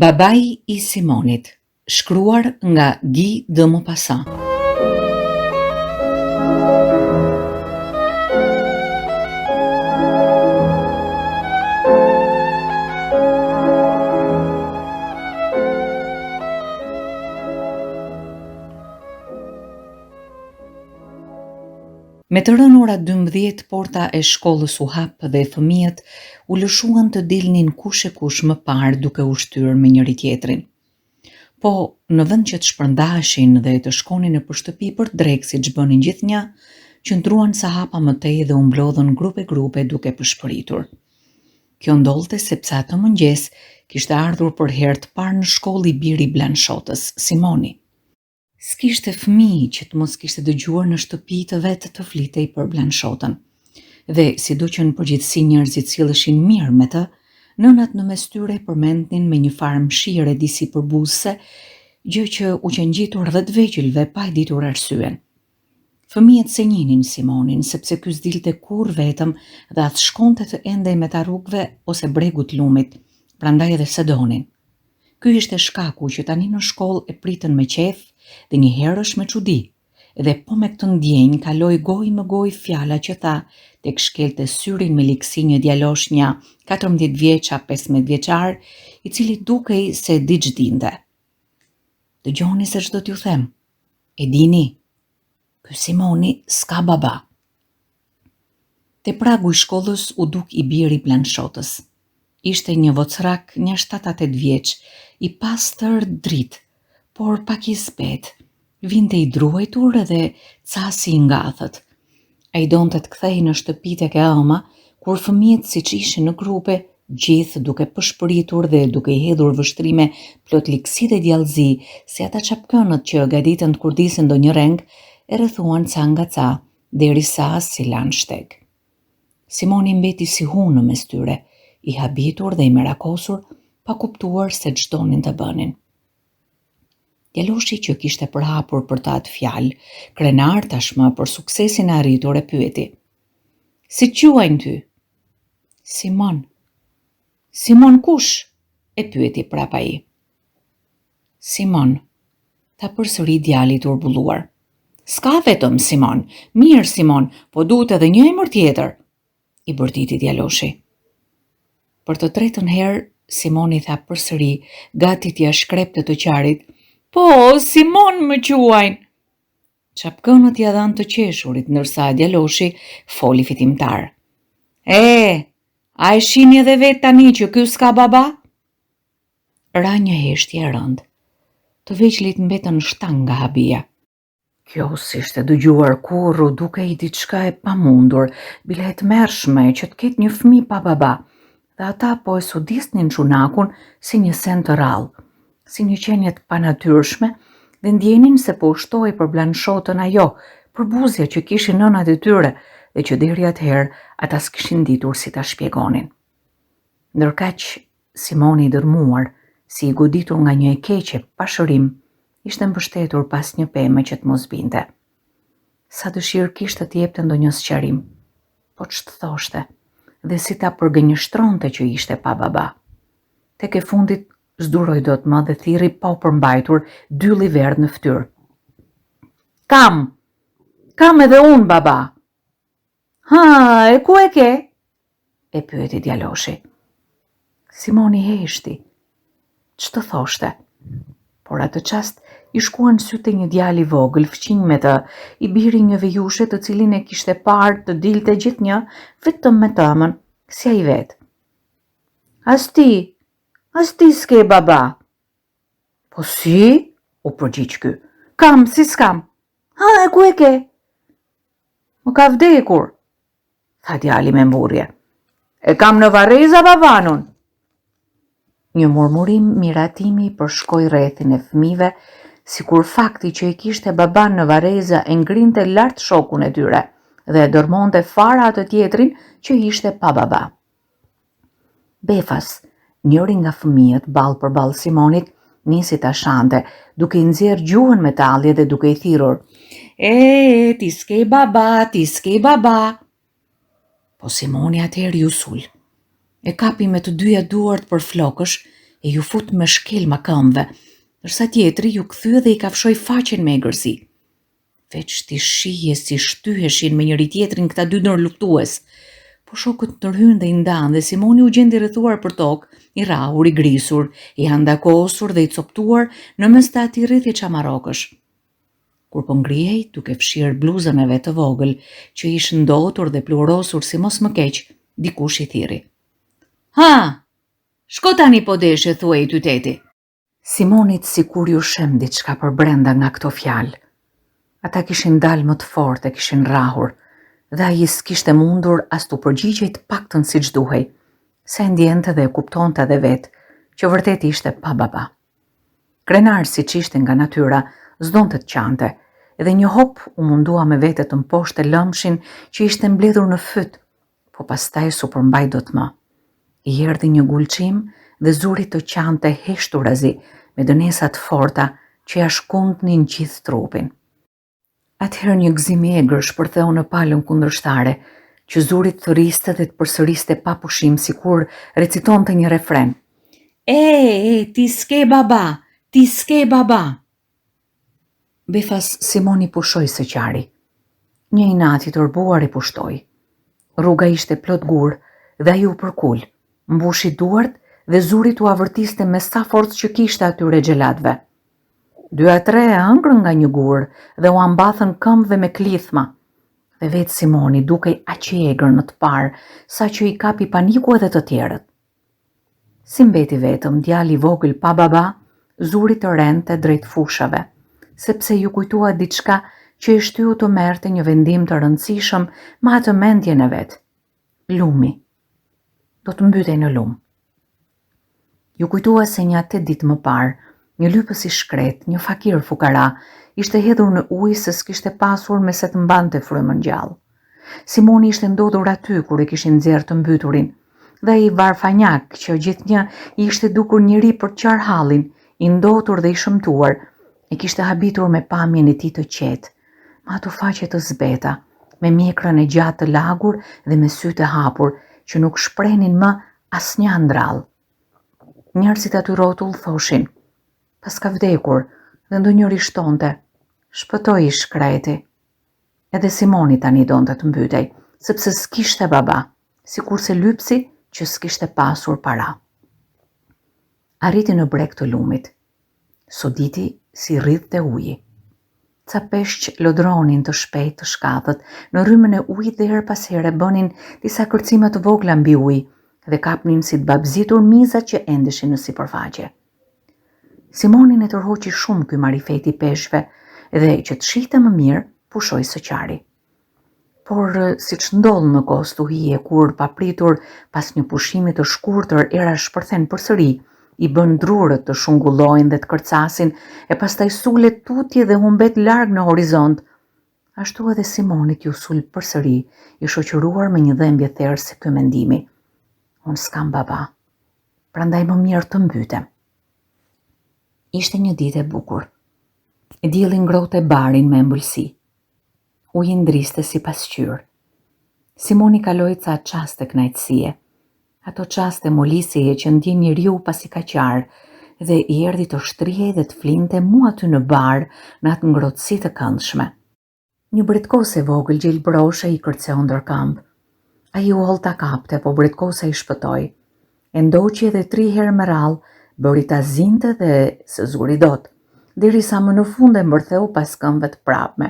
Babai i Simonit, shkruar nga Guy de Maupassant. Me të rënë ora 12, porta e shkollës u hap dhe fëmijët u lëshuan të dilnin kush e kush më parë duke u shtyrë me njëri tjetrin. Po, në vend që të shpërndaheshin dhe të shkonin nëpër shtëpi për drek siç bënin gjithnjë, qëndruan sa hapa më tej dhe u mblodhën grupe duke pëshpëritur. Kjo ndodhte sepse atë mëngjes kishte ardhur për herë të parë në shkollë i biri i Blanchotës, Simoni. S'kishte fëmijë që të mos kishte dëgjuar në shtëpi të vetë të flitej për Blanchotën. Dhe sido që në përgjithësi njerëzit silleshin mirë me të, nënat në mes tyre përmendnin me një farë mshire disi përbuzëse, gjë që u qëngjitur 10 vegjëlve pa e ditur arsyen. Fëmijët se njihnin Simonin sepse ky s'dilte kurrë vetëm dhe as shkonte të endej me ta rrugëve ose bregut lumit, prandaj edhe se donin. Ky ishte shkaku që tani në shkollë e pritën me qef dhe një herësh me çudi, dhe po me këtë ndjenjë kaloi gojë më gojë fjala që tha, tek shkelte syrin me liksi një djalosh një 14 vjeça, 15 vjeçar, i cili dukej se di ç'dinte. Dëgjoni se ç'do t'ju them. E dini, ky Simoni s'ka baba. Te pragu i shkollës u duk i biri i Blanchotës. Ishte një vocrak një 7-8 vjeç, i pastër dritë, por pak i zbet, vinte i druajtur edhe casi i ngathët. Ai donte të kthehej në shtëpi tek e ëma, kur fëmijët siç ishin në grupe, gjithë duke pëshpëritur dhe duke i hedhur vështrime plot liksi dhe djallëzi, si ata çapkënët që gaditën të kurdisin ndonjë reng, e rrethuan ca nga ca, derisa si lan shteg. Simoni mbeti si hunë mes tyre, i habitur dhe i merakosur, pa kuptuar se ç'donin të bënin. Djaloshi që kishte përhapur për ta atë fjalë, krenar tashmë për suksesin e arritur, e pyeti. Si quajnë ty? Simon. Simon kush? E pyeti prapa ai. Simon, ta përsëri djali i turbulluar. S'ka vetëm Simon, mirë Simon, po duhet edhe një emër tjetër, i bërtiti djaloshi. Për të tretën herë, Simoni tha përsëri, gati t'ia shkrepte të qarit. Po, Simon më quajnë. Çapkënët ja dhanë të qeshurit, ndërsa djaloshi foli fitimtar. A e shihni edhe vetë tani që ky s'ka baba? Ra një heshtje e rëndë. Të vegjëlit mbetën shtang nga habia. Kjo s'ishte dëgjuar kurrë, duke i diçka e pamundur, bile e tmerrshme që të ketë një fëmijë pa baba. Dhe ata po e sudisnin çunakun si një sen të rrallë, si një qenie të panatyrshme, dhe ndjenin se po ushtoi për Blanchotën ajo, përbuzja që kishin nënat e tyre dhe që deri atëherë ata s'kishin ditur si ta shpjegonin. Ndërkaq, Simoni i dërmuar, si i goditur nga një e keqe pa shërim, ishte mbështetur pas një peme që të mos binte. Sa dëshirë kishte të jepte ndonjë sqarim, po ç'të thoshte, dhe si ta përgënjështronte që ishte pa baba. Tek e fundit s'duroi dot më dhe thirri pa u përmbajtur dylli verdh në fytyrë. Kam edhe unë baba. Ha, e ku e ke? E pyeti djaloshi. Simoni heshti. Ç'të thoshte? Por atë çast i shkuan sytë një djalë i vogël, fqinj me të, i biri një vejushe të cilin e kishte parë të dilte gjithnjë vetëm me tëmën, si ai vet. As ti s'ke baba. Po si? U përgjigj ky. Kam, si s'kam. Ha, e ku e ke? Më ka vdekur, tha djali me mburrje. E kam në Varreza babanun. Një murmurim miratimi përshkoi rrethin e fëmijëve, sikur fakti që i kishte baban në Varreza e ngrinte lart shokun e tyre dhe e dërmonte fara atë tjetrin që ishte pa baba. Befas, njëri nga fëmijët ballë për ballë Simonit, nisi ta shante, duke i nxjerrë gjuhën me tallje dhe duke i thirrur. Ti s'ke baba. Po Simoni atëherë ju sul. E kapi me të dyja duart për flokësh, e ju fut me shkelma këmbëve, ndërsa tjetri ju kthye dhe i kafshoi faqen me egërsi. Veç ti shije si shtyheshin me njëri tjetrin këta dy ndërluftues. Po shokët ndërhyn dhe i ndan dhe Simoni u gjendi rrethuar për tokë, i rrahur, i grisur, i handakosur dhe i coptuar në mes të atij rrethje çamarokësh. Kur po ngrihej, duke fshirë bluzën e vet të vogël, që ishte ndotur dhe pluhurosur si mos më keq, dikush i thirri. Ha, shko tani po deshe, thuaj ty teti. Simonit sikur ju shem diçka për brenda nga këto fjalë. Ata kishin dalë më të fortë, kishin rrahur, dhe ai s'kishte mundur as t'u përgjigjej të paktën siç duhej, se ndjente dhe e kuptonte edhe vetë që vërtet ishte pa baba. Krenar siç ishte nga natyra, s'donte të qante, edhe një hop u mundua me vete të mposhte lëmshin që ishte mbledhur në fyt, po pastaj su përmbaj dot më. I erdhi një gulçim dhe zuri të qante heshturazi me dënesa të forta që ja shkundnin gjithë trupin. Atëherë një gëzim i egër shpërtheu në palën kundërshtare, që zurit të riste dhe të përsëriste pa pushim, sikur recitonte një refren. Ti s'ke baba, ti s'ke baba. Befas Simoni pushoi së qari. Një inat i tërbuar i pushtoi. Rruga ishte plot gur dhe ai u përkul, mbushi duart dhe zurit u avërtiste me sa forcë që kishte atyre xhelatëve. 2 a 3 e hëngrën nga një gur dhe u ambathën këmbëve me klithma. Dhe vetë Simoni dukej aq i egër në të parë, sa që i kapi paniku edhe të tjerët. Si mbeti vetëm djali i vogël pa baba, zuri të rente drejt fushave, sepse ju kujtua diçka që i shtyu të merrte një vendim të rëndësishëm me atë mendjen e vet. Lumi. Do të mbytej në lum. Ju kujtua se një 8 ditë më parë, një lypës i shkret, një fakir fukara, ishte hedhur në ujë se s'kishte pasur me se të mbante frymën gjallë. Simoni ishte ndodhur aty kur e kishin nxjerrë të mbyturin, dhe ai varfanjak që gjithnjë i ishte dukur njëri për të qarë hallin, i ndotur dhe i shëmtuar, e kishte habitur me pamjen e tij të qetë, me ato faqe të zbeta, me mjekrën e gjatë të lagur dhe me sytë e hapur që nuk shprenin më asnjë andrall. Njerëzit aty rrotull thoshin: pas ka vdekur, dhe ndonjëri shtonte: shpëtoi i shkreti. Edhe Simoni tani donte të mbytej, sepse s'kishte baba, sikurse lypsi që s'kishte pasur para. Arriti në breg të lumit. Soditi si rridhte uji. Ca peshq lodronin të shpejt të shkatët në rrymën e ujit dhe her pas here bënin disa kërcime të vogla mbi ujë dhe kapnin si të babzitur mizat që endeshin në sipërfaqe. Simonin e tërhoqi shumë ky marifeti peshqve dhe që të shihte më mirë, pushoi së qari. Por siç ndodh në kohë stuhie kur papritur pas një pushimi të shkurtër era shpërthen përsëri, i bën drurët të shungullojnë dhe të kërcasin e pastaj sulet tutje dhe humbet larg në horizont, ashtu edhe Simonit ju sul përsëri, i shoqëruar me një dhembje therrë se ky mendimi. Unë s'kam baba, prandaj më mirë të mbytem. Ishte një ditë e bukur. Dielli ngrohte barin me ëmbëlsi. Uji ndriste si pasqyrë. Simoni kaloi ca çaste kënaqësie. Ato çaste molisjeje që ndjen njeriu pasi ka qarë, dhe i erdhi të shtrihej dhe të flinte mu aty në bar në atë ngrohtësi të këndshme. Një bretkose vogël gjelbroshe i kërceu ndër këmbë. Ai u holl ta kapte, po bretkosa i shpëtoi. E ndoqi edhe 3 herë me radhë, bëri ta zinte dhe së zuri dot, derisa më në fund e mbërtheu pas këmbëve të prapme.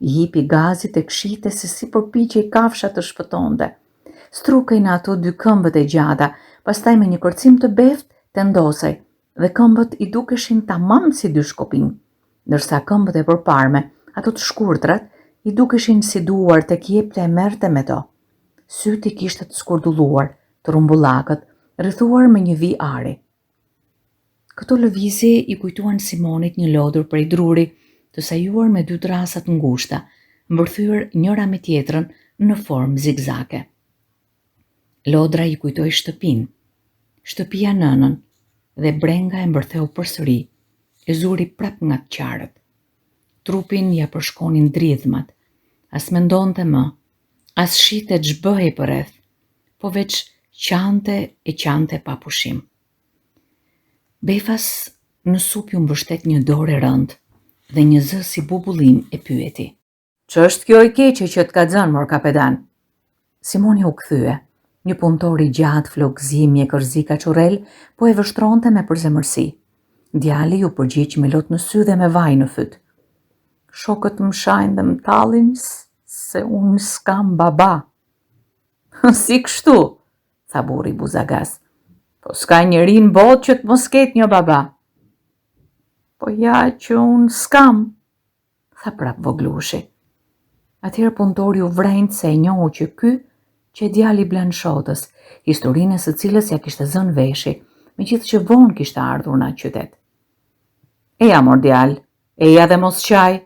I hipi gazit e kshite se si përpiqej kafsha të shpëtonte. Strukej në ato 2 këmbët e gjata, pastaj me një kërcim të beft tendosej dhe këmbët i dukeshin tamam si 2 shkopinj, ndërsa këmbët e përparme, ato të shkurtrat, i dukeshin si duar tek jepte e merrte me to. Syti kishte të skurdulluar, të rumbullakët, rrethuar me një vi ari. Këto lëvizje i kujtuan Simonit një lodër prej druri, të sajuar me 2 trasa të ngushta, mbërthyer njëra me tjetrën në formë zigzake. Lodra i kujtoi shtëpinë, shtëpia nënën, dhe brenga e mbërtheu përsëri, e zuri prap nga të qarët. Trupin ja përshkonin dridhmat, as mendonte më, as shite ç'bëhej përreth, po veç qante e qante pa pushim. Befas në sup ju mbështet një dorë e rëndë dhe një zë si bubullim e pyeti. Ç'është kjo e keqe që t'ka zënë, mor kapetan? Simoni u kthye. Një punëtor i gjatë flokëzi mjekërzi kaçurrel, po e vështronte me përzemërsi. Djali ju përgjigj me lot në sy dhe me vaj në fyt. Shokët më shajnë dhe më tallin se unë s'kam baba. Si kështu? Tha burri buzagaz. Po s'ka njeri në botë që të mos ketë një baba. Po ja që unë s'kam, tha prap voglushi. Atëherë punëtori u vrejnë se e njohu që ky që djali Blanshotës, historinë së cilës ja kishte zënë veshi, megjithë që vonë kishte ardhur në atë qytet. Eja mor djal, eja dhe mos qaj,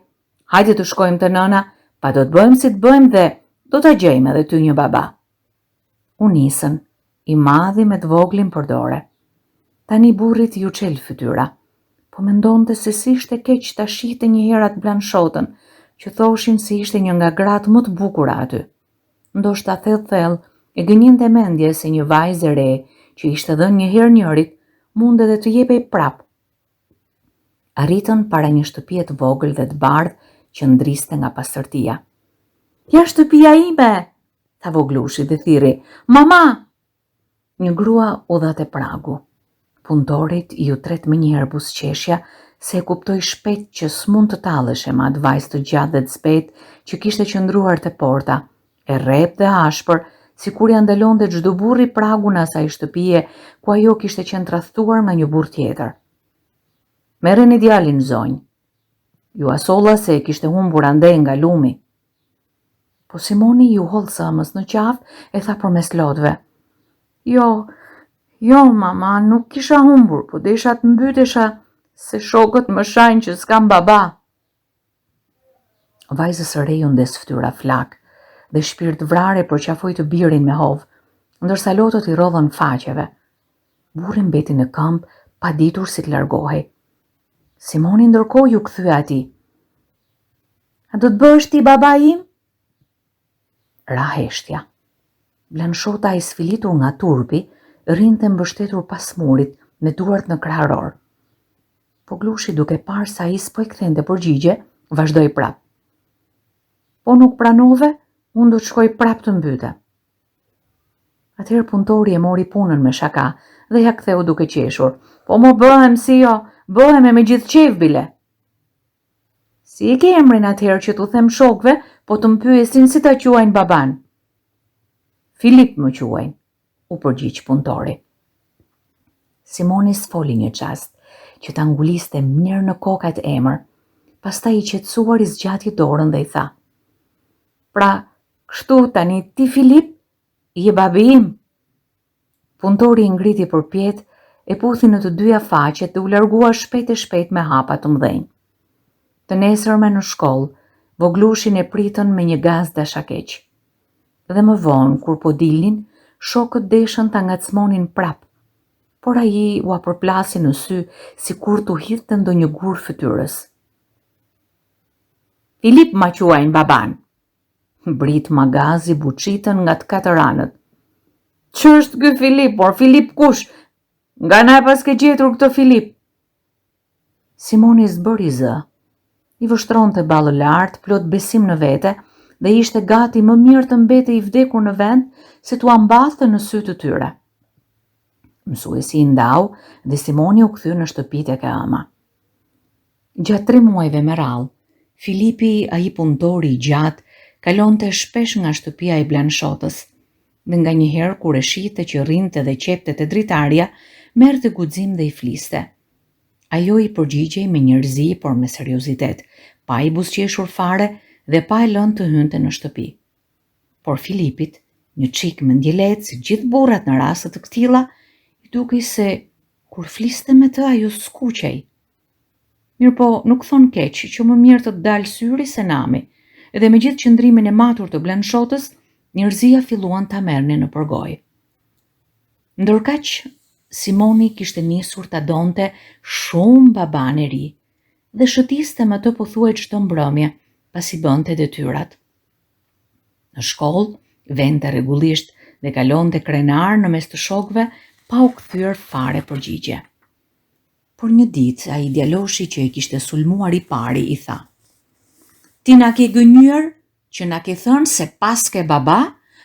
hajde të shkojmë të nëna, pa do të bëjmë si të bëjmë dhe do të gjejmë edhe ty një baba. U nisën, i madhi me të voglin për dore. Tani burrit ju çel fytyra, po mendonte se si ishte keq ta shihte një herë atë Blanshotën, që thoshin se ishte një nga gratë më të bukura aty. Ndoshta thellë e gënjente mendje se një vajzë e re që ishte dhënë një herë njërit mund edhe të jepej prap. Arritën para një shtëpie të vogël dhe të bardhë që ndriste nga pastërtia. Ja shtëpia ime, tha voglushi dhe thirri. Mama! Një grua u dha te pragu. Punëtorit ju tret më njëherë buzëqeshja se e kuptoi shpejt që s'mund të talleshe me atë vajzë të gjatë dhe të zbetë që kishte qëndruar te porta, e rreptë dhe ashpër, sikur ja ndalonte çdo burri pragun e asaj shtëpie ku ajo kishte qenë tradhtuar me një burr tjetër. Merreni djalin zonjë. Ju asolla se kishte humbur andej nga lumi. Po Simoni ju holl sëmës në qafë e tha përmes lotëve. Jo, mama, nuk kisha humbur, po desha të mbytesha se shokët më shajnë që s'kam baba. Vajzës së re ju ndes fytyra flak dhe shpirt vrare përqafoi të birin me hovë, ndërsa lotët i rodhën faqeve. Burri mbeti në këmbë, pa ditur si të largohej. Simoni ndërkohë ju kthye atij. A do të bëhesh ti baba im? Ra heshtja. Blanshota, i sfilitur nga turpi, rinte mbështetur pas murit me duart në krahëror. Voglushi, duke parë se ai s'po i kthente përgjigje, vazhdoi prap. Po nuk pranove, unë do të shkoj prap të mbyte. Atëherë punëtori e mori punën me shaka dhe ja ktheu duke qeshur. Po mo bëhem si jo, bëhem e me gjithë qef bile. Si e ke emrin atëherë që t'u them shokve, po të më pyesin si ta quajnë baban? Filip më quajnë, u përgjigj punëtori. Simoni s'foli një çast, që ta nguliste mirë në kokat emër, pastaj i qetësuar i zgjati dorën dhe i tha. Pra, kështu tani ti Filip, je babi im? Punëtori i ngriti përpjet, e puthi në të dyja faqet dhe u largua shpejt e shpejt me hapa të mëdhenj. Të nesërme në shkollë, voglushin e pritën me një gaz dashakeq. Dhe më vonë, kur po dilnin, shokët deshën ta ngacmonin prap, por ai u përplasi në sy sikur t'u hidhte ndonjë gur fytyrës. Filip ma quajnë baban. Brit magazi buçitën nga të katër anët. Ç'është ky Filip, por Filip kush? Nga na pas ke gjetur këtë Filip? Simoni zbëri zë. I vështronte ballë lart, plot besim në vete, dhe ishte gati më mirë të mbete i vdekur në vend se t'u ambathte në sy të tyre. Mësuesi i ndau dhe Simoni u kthy në shtëpi tek ama. Gjatë 3 muajve me radhë, Filipi, ai punëtori i gjatë, kalonte shpesh nga shtëpia e Blanshotës, dhe nganjëherë kur e shihte që rrinte dhe qepte te dritarja, merrte guxim dhe i fliste. Ajo i përgjigjej me njerëzi, por me seriozitet, pa i buzëqeshur fare dhe pa e lënë të hynte në shtëpi. Por Filipit, një çik mendjelec si gjithë burrat në raste të këtilla, i dukej se kur fliste me të ajo skuqej. Mirë po, nuk thon keq që më mirë të dalë syri se nami, edhe me gjithë qëndrimin e matur të Blanshotës, njerëzia filluan ta merrnin në përgojë. Ndërkaq, Simoni kishte nisur ta donte shumë baban e ri dhe shëtiste me të pothuaj çdo mbrëmje, pasi bënte detyrat. Në shkollë, vente rregullisht dhe kalonte krenar në mes të shokëve pa u kthyer fare përgjigje. Por një ditë, ai djaloshi që e kishte sulmuar i pari i tha: "Ti na ke gënyer që na ke thënë se pas ke baba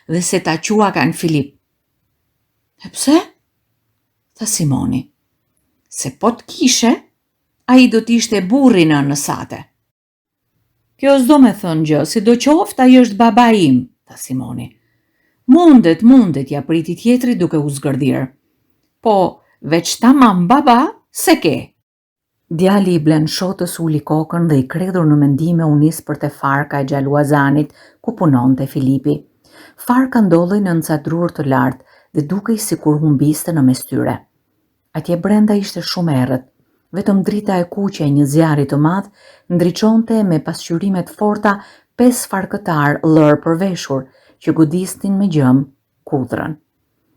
dhe se ta qua kanë Filip." "E pse?" tha Simoni. "Se po t'kishe, ai do t'ishte burri në sate." "Kjo s'do me thënë gjë, si do qoftë ai është baba im," tha Simoni. Mundet, ja priti tjetri duke u zgërdhir. "Po, veç tamam baba, se ke." Djali i blen shotës uli kokën dhe i kredhur në mendime u nis për te farka e Gjaluazanit ku punonte Filipi. Farka ndodhej në ncadrur të lartë dhe dukej sikur humbiste në mes tyre. Atje brenda ishte shumë errët. Vetëm drita e kuqe e një zjarri të madh ndriçonte me pasqyrime të forta 5 farkëtar lër përveshur që godisnin me gjëm kudrën.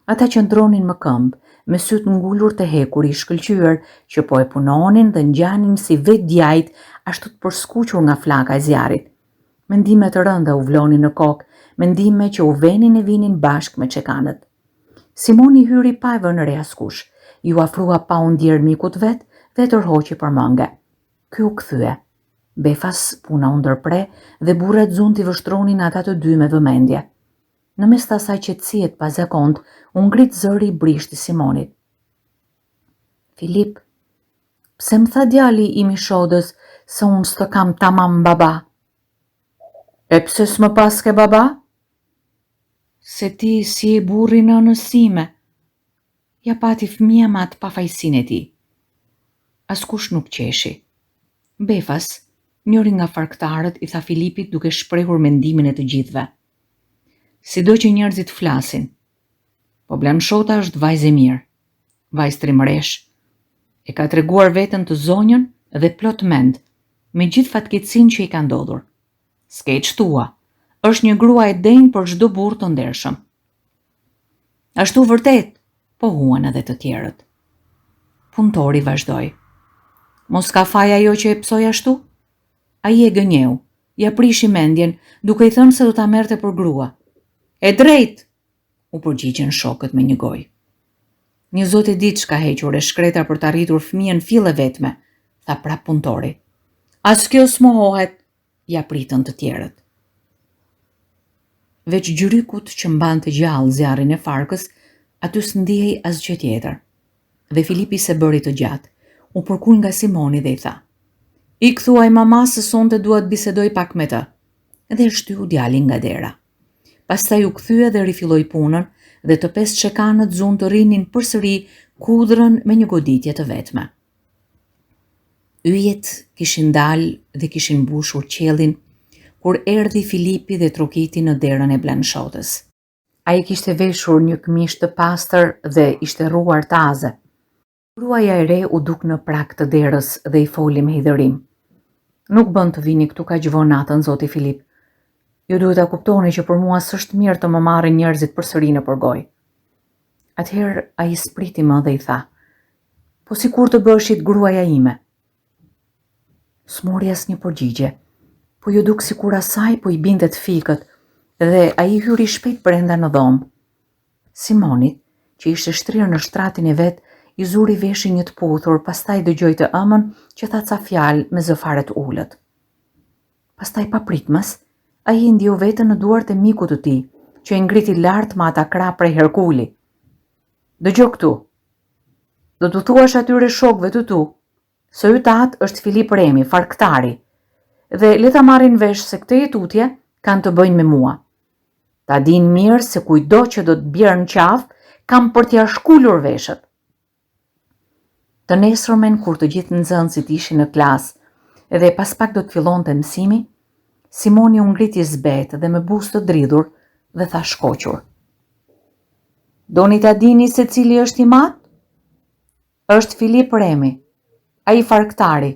Ata qëndronin më këmbë, me sytë ngulur të hekur i shkëlqyer që po e punonin dhe ngjanin si vetë djajt ashtu të përskuqur nga flaka e zjarrit. Mendime të rënda u vlonin në kokë, mendime që u venin e vinin bashkë me çekanët. Simoni hyri pa e vënë re askush, ju afrua pa u ndjer mikut vet dhe tërhoqi për mënge. Ky u kthye. Befas puna u ndërpre dhe burrat zunë t'i vështronin ata të dy me vëmendje. Në mes të asaj qetësie të pazakont, u ngrit zëri i brisht i Simonit. "Filip, pse më tha djali i Mishodës se unë s'të kam tamam baba?" "E pse s'më pas ke baba?" "Se ti si e burri nënës time." Ja pati fëmia me atë pafajsinë e tij. Askush nuk qeshi. Befas, njëri nga farktarët i tha Filipit duke shprehur mendimin e të gjithëve: "Sido që njerëzit flasin, po Blanshota është vajzë e mirë, vajzë trimëresh, e ka treguar veten të zonjën dhe plot mend, me gjithë fatkeqësinë që i ka ndodhur. S'ke e çtua, është një grua e denjë për çdo burr të ndershëm." "Ashtu vërtet," po huan edhe të tjerët. Punëtori vazhdoi: "Mos ka faj ajo që e psoj ashtu?" Ai e gënjeu, ja prishi mendjen, duke i thënë se do ta merrte për grua. "E drejt," u përgjigjen shokët me një gojë. "Një zot e ditë çka hequr e shkreta për të arritur fëmijën fill e vetme," tha prap punëtori. "As kjo s'mohohet," ja pritën të tjerët. Veç gjyrykut që mbante gjallë zjarrin e farkës, aty s'ndihej asgjë tjetër. Dhe Filipi se bëri të gjatë, u përkuj nga Simoni dhe i tha: "I kthuaj mamas se sonte dua të bisedoj pak me të." Dhe e shtyu djalin nga dera. Pastaj u kthye dhe rifilloi punën dhe të 5 çekanët zunë të rinin përsëri kudrën me një goditje të vetme. Yjet kishin dalë dhe kishin mbushur qiellin kur erdhi Filipi dhe trokiti në derën e Blanshotës. Ai kishte veshur një këmishë të pastër dhe ishte rruar taze. Gruaja e re u duk në prag të derës dhe i foli me hidhërim: "Nuk bën të vini këtu kaq vonë natën, zoti Filip. Ju duhet ta kuptoni që për mua s'është mirë të më marrin njerëzit përsëri në përgojë." Atëherë ai spriti më dhe i tha: "Po sikur të bëshit gruaja ime." S'mori asnjë përgjigje, po ju duk sikur asaj po i bindet fikët dhe ai hyri shpejt brenda në dhomë. Simonit, që ishte shtrirë në shtratin e vet, i zuri veshi një të puthur, pastaj dëgjoi të ëmën që tha ca fjalë me zë fare të ulët. Pastaj papritmës, ai i ndiu veten në duart e mikut të tij, që e ngriti lart me ata krah prej Herkuli. "Dëgjoj këtu. Do t'u thuash atyre shokëve të tu se ytat është Filip Remi, farktari, dhe le ta marrin vesh se këtë jetutje kanë të bëjnë me mua. Ta din mirë se kujdo që do të bjerë në qafë, kam për t'ja shkullur veshët." Të nesërmen, kur të gjithë nxënësit ishin në klasë edhe pas pak do të fillonte mësimi, Simoni u ngriti zbetë dhe me buzë të dridhur dhe tha shkoqur: "Doni ta dini se cili është i madh? Është Filip Remi, ai farktari,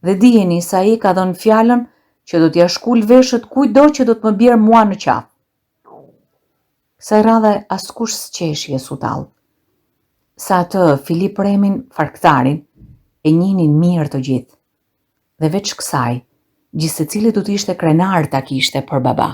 dhe dijeni se ai ka dhënë fjalën që do t'ja shkull veshët kujdo që do të më bjerë mua në qafë." Kësaj radhe askush s'qeshi e sutall. Sa atë Filip Remin, farktarin, e njihnin mirë të gjithë. Dhe veç kësaj, gjithsecili do të ishte krenar ta kishte për baba.